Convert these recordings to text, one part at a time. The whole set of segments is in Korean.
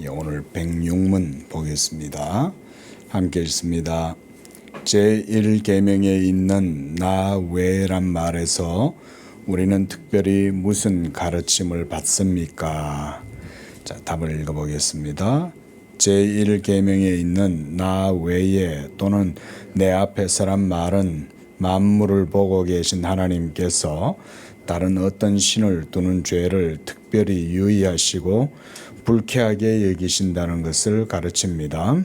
오늘 106문 보겠습니다. 함께 읽습니다. 제1계명에 있는 나 외란 말에서 우리는 특별히 무슨 가르침을 받습니까? 자, 답을 읽어보겠습니다. 제1계명에 있는 나 외에 또는 내 앞에서란 말은 만물을 보고 계신 하나님께서 다른 어떤 신을 두는 죄를 특별히 유의하시고 불쾌하게 여기신다는 것을 가르칩니다.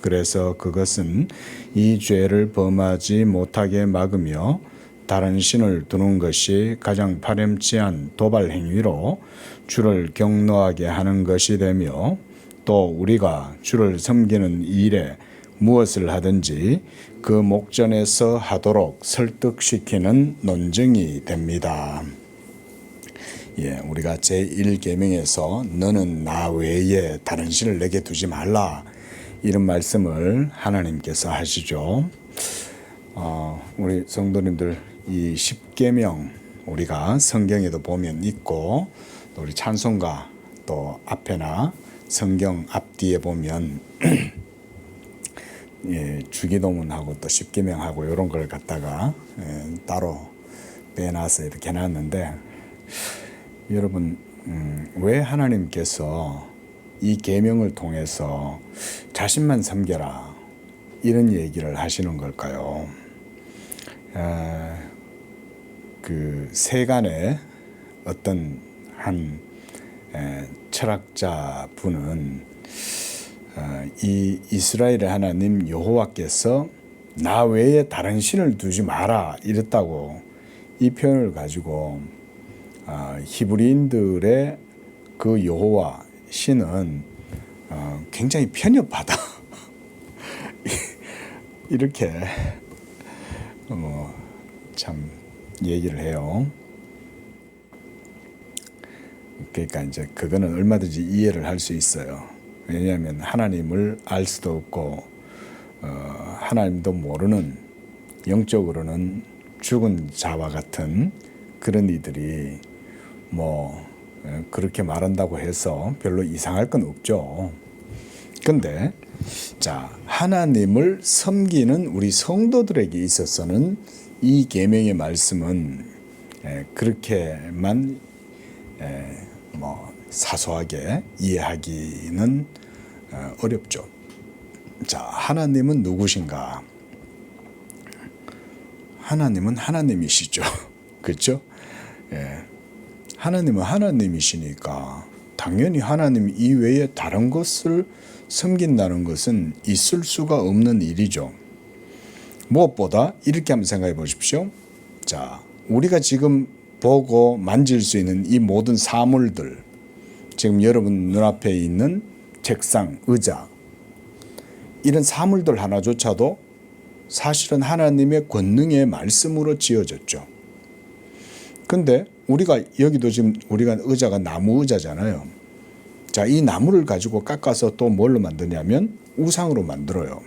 그래서 그것은 이 죄를 범하지 못하게 막으며 다른 신을 두는 것이 가장 파렴치한 도발 행위로 주를 경노하게 하는 것이 되며, 또 우리가 주를 섬기는 일에 무엇을 하든지 그 목전에서 하도록 설득시키는 논증이 됩니다. 우리가 제1계명에서 너는 나 외에 다른 신을 내게 두지 말라, 이런 말씀을 하나님께서 하시죠. 우리 성도님들, 이 10계명 우리가 성경에도 보면 있고, 또 우리 찬송가 또 앞에나 성경 앞뒤에 보면 주기도문하고 또 10계명하고 이런 걸 갖다가 따로 빼놔서 이렇게 해놨는데, 여러분, 왜 하나님께서 이 계명을 통해서 자신만 섬겨라 이런 얘기를 하시는 걸까요? 그 세간의 어떤 한 철학자 분은 이 이스라엘의 하나님 여호와께서 나 외에 다른 신을 두지 마라 이랬다고 이 표현을 가지고 히브리인들의 그 여호와 신은 굉장히 편협하다 이렇게 참 얘기를 해요. 그러니까 이제 그거는 얼마든지 이해를 할 수 있어요. 왜냐하면 하나님을 알 수도 없고 하나님도 모르는, 영적으로는 죽은 자와 같은 그런 이들이 그렇게 말한다고 해서 별로 이상할 건 없죠. 근데 자, 하나님을 섬기는 우리 성도들에게 있어서는 이 계명의 말씀은 그렇게만 사소하게 이해하기는 어렵죠. 자, 하나님은 누구신가? 하나님은 하나님이시죠. 그렇죠? 하나님은 하나님이시니까 당연히 하나님 이외에 다른 것을 섬긴다는 것은 있을 수가 없는 일이죠. 무엇보다 이렇게 한번 생각해 보십시오. 자, 우리가 지금 보고 만질 수 있는 이 모든 사물들, 지금 여러분 눈앞에 있는 책상, 의자, 이런 사물들 하나조차도 사실은 하나님의 권능의 말씀으로 지어졌죠. 근데 우리가 여기도 지금 우리가 의자가 나무 의자잖아요. 자, 이 나무를 가지고 깎아서 또 뭘로 만드냐면 우상으로 만들어요.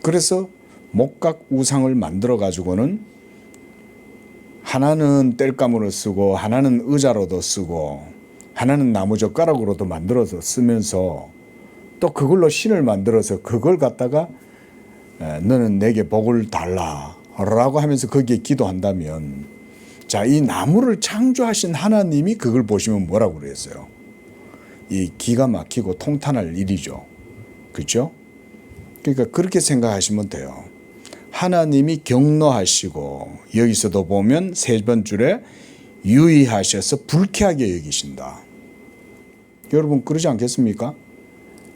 그래서 목각 우상을 만들어 가지고는 하나는 땔감으로 쓰고 하나는 의자로도 쓰고 하나는 나무 젓가락으로도 만들어서 쓰면서 또 그걸로 신을 만들어서 그걸 갖다가 너는 내게 복을 달라라고 하면서 거기에 기도한다면, 자, 이 나무를 창조하신 하나님이 그걸 보시면 뭐라고 그랬어요? 이 기가 막히고 통탄할 일이죠. 그렇죠? 그러니까 그렇게 생각하시면 돼요. 하나님이 경노하시고, 여기서도 보면 세 번 줄에 유의하셔서 불쾌하게 여기신다. 여러분 그러지 않겠습니까?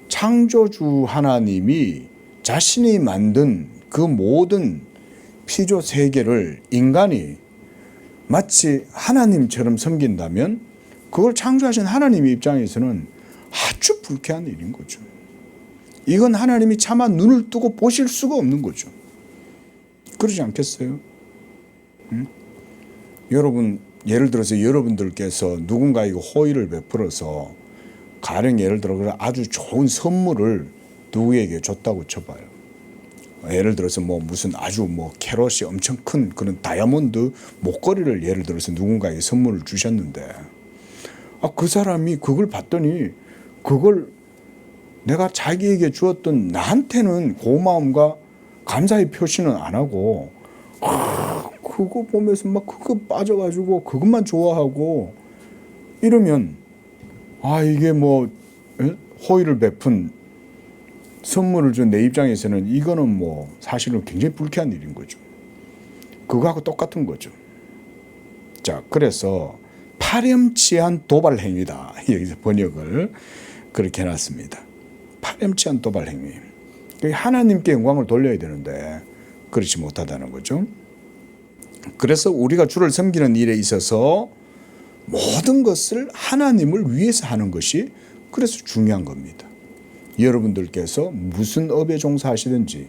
창조주 하나님이 자신이 만든 그 모든 피조 세계를 인간이 마치 하나님처럼 섬긴다면 그걸 창조하신 하나님의 입장에서는 아주 불쾌한 일인 거죠. 이건 하나님이 차마 눈을 뜨고 보실 수가 없는 거죠. 그러지 않겠어요? 여러분, 예를 들어서 여러분들께서 누군가에게 호의를 베풀어서 가령 예를 들어 아주 좋은 선물을 누구에게 줬다고 쳐봐요. 예를 들어서 무슨 아주 캐럿이 엄청 큰 그런 다이아몬드 목걸이를 예를 들어서 누군가에게 선물을 주셨는데, 그 사람이 그걸 봤더니 그걸 내가 자기에게 주었던 나한테는 고마움과 감사의 표시는 안 하고 그거 보면서 막 그거 빠져가지고 그것만 좋아하고 이러면 이게 뭐 호의를 베푼 선물을 준 내 입장에서는 이거는 뭐 사실은 굉장히 불쾌한 일인 거죠. 그거하고 똑같은 거죠. 자, 그래서 파렴치한 도발 행위다. 여기서 번역을 그렇게 해놨습니다. 파렴치한 도발 행위. 하나님께 영광을 돌려야 되는데 그렇지 못하다는 거죠. 그래서 우리가 주를 섬기는 일에 있어서 모든 것을 하나님을 위해서 하는 것이 그래서 중요한 겁니다. 여러분들께서 무슨 업에 종사하시든지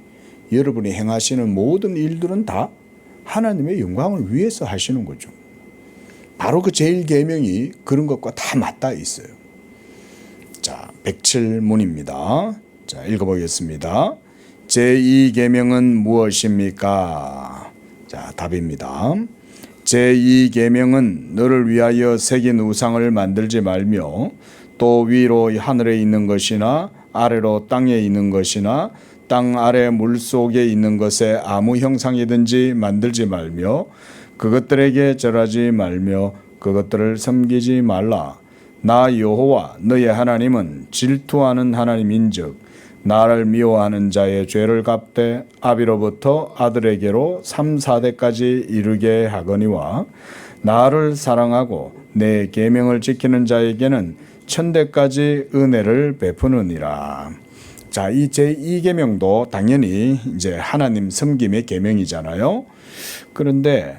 여러분이 행하시는 모든 일들은 다 하나님의 영광을 위해서 하시는 거죠. 바로 그 제1계명이 그런 것과 다 맞닿아 있어요. 자, 107문입니다. 자, 읽어보겠습니다. 제2계명은 무엇입니까? 자, 답입니다. 제2계명은 너를 위하여 새긴 우상을 만들지 말며 또 위로 하늘에 있는 것이나 아래로 땅에 있는 것이나 땅 아래 물속에 있는 것에 아무 형상이든지 만들지 말며 그것들에게 절하지 말며 그것들을 섬기지 말라. 나 여호와 너의 하나님은 질투하는 하나님인즉 나를 미워하는 자의 죄를 갚되 아비로부터 아들에게로 3, 4대까지 이르게 하거니와 나를 사랑하고 내 계명을 지키는 자에게는 1000대까지 은혜를 베푸느니라. 자, 이 제2계명도 당연히 이제 하나님 섬김의 계명이잖아요. 그런데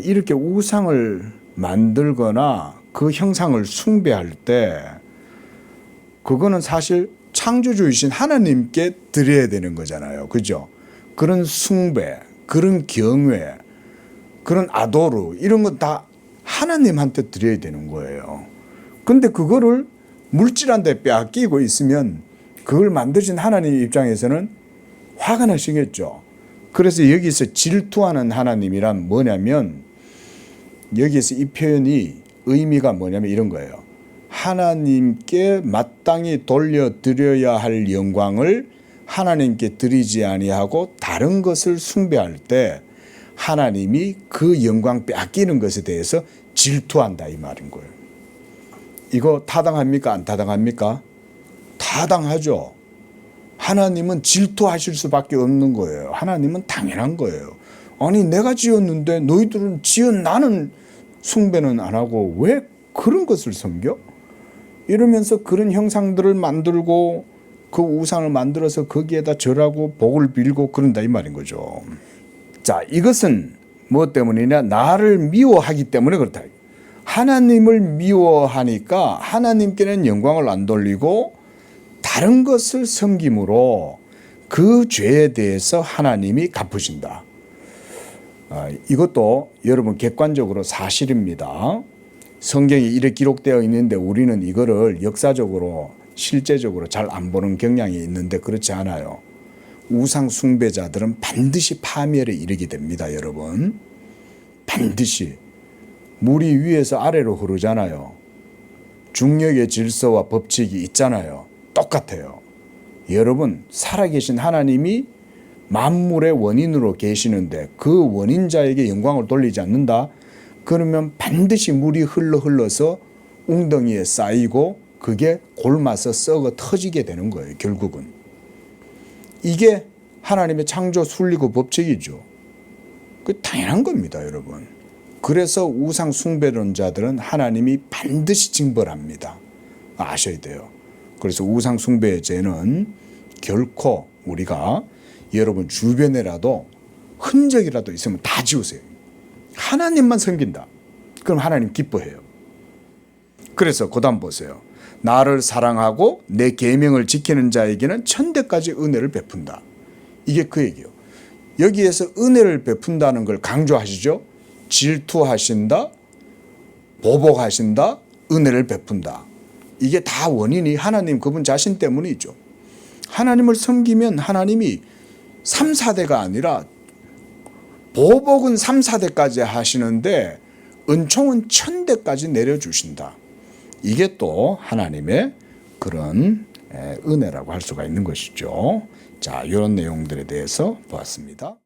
이렇게 우상을 만들거나 그 형상을 숭배할 때 그거는 사실 창조주이신 하나님께 드려야 되는 거잖아요. 그죠? 그런 숭배, 그런 경외, 그런 아도르 이런 거 다 하나님한테 드려야 되는 거예요. 근데 그거를 물질한테 빼앗기고 있으면 그걸 만드신 하나님 입장에서는 화가 나시겠죠. 그래서 여기서 질투하는 하나님이란 뭐냐면 여기서 이 표현이 의미가 뭐냐면 이런 거예요. 하나님께 마땅히 돌려드려야 할 영광을 하나님께 드리지 아니하고 다른 것을 숭배할 때 하나님이 그 영광 빼앗기는 것에 대해서 질투한다 이 말인 거예요. 이거 타당합니까? 안 타당합니까? 타당하죠. 하나님은 질투하실 수밖에 없는 거예요. 하나님은 당연한 거예요. 아니 내가 지었는데 너희들은 지은 나는 숭배는 안 하고 왜 그런 것을 섬겨? 이러면서 그런 형상들을 만들고 그 우상을 만들어서 거기에다 절하고 복을 빌고 그런다 이 말인 거죠. 자, 이것은 무엇 때문이냐? 나를 미워하기 때문에 그렇다. 하나님을 미워하니까 하나님께는 영광을 안 돌리고 다른 것을 섬김으로 그 죄에 대해서 하나님이 갚으신다. 이것도 여러분 객관적으로 사실입니다. 성경에 이렇게 기록되어 있는데 우리는 이거를 역사적으로 실제적으로 잘 안 보는 경향이 있는데 그렇지 않아요. 우상 숭배자들은 반드시 파멸에 이르게 됩니다, 여러분. 반드시. 물이 위에서 아래로 흐르잖아요. 중력의 질서와 법칙이 있잖아요. 똑같아요. 여러분, 살아계신 하나님이 만물의 원인으로 계시는데 그 원인자에게 영광을 돌리지 않는다? 그러면 반드시 물이 흘러서 웅덩이에 쌓이고 그게 골마서 썩어 터지게 되는 거예요. 결국은. 이게 하나님의 창조 순리고 법칙이죠. 그 당연한 겁니다, 여러분. 그래서 우상 숭배론자들은 하나님이 반드시 징벌합니다. 아셔야 돼요. 그래서 우상 숭배의 죄는 결코 우리가 여러분 주변에라도 흔적이라도 있으면 다 지우세요. 하나님만 섬긴다. 그럼 하나님 기뻐해요. 그래서 그다음 보세요. 나를 사랑하고 내 계명을 지키는 자에게는 1000대까지 은혜를 베푼다. 이게 그 얘기예요. 여기에서 은혜를 베푼다는 걸 강조하시죠. 질투하신다, 보복하신다, 은혜를 베푼다. 이게 다 원인이 하나님 그분 자신 때문이죠. 하나님을 섬기면 하나님이 3, 4대가 아니라 보복은 3, 4대까지 하시는데 은총은 1000대까지 내려주신다. 이게 또 하나님의 그런 은혜라고 할 수가 있는 것이죠. 자, 이런 내용들에 대해서 보았습니다.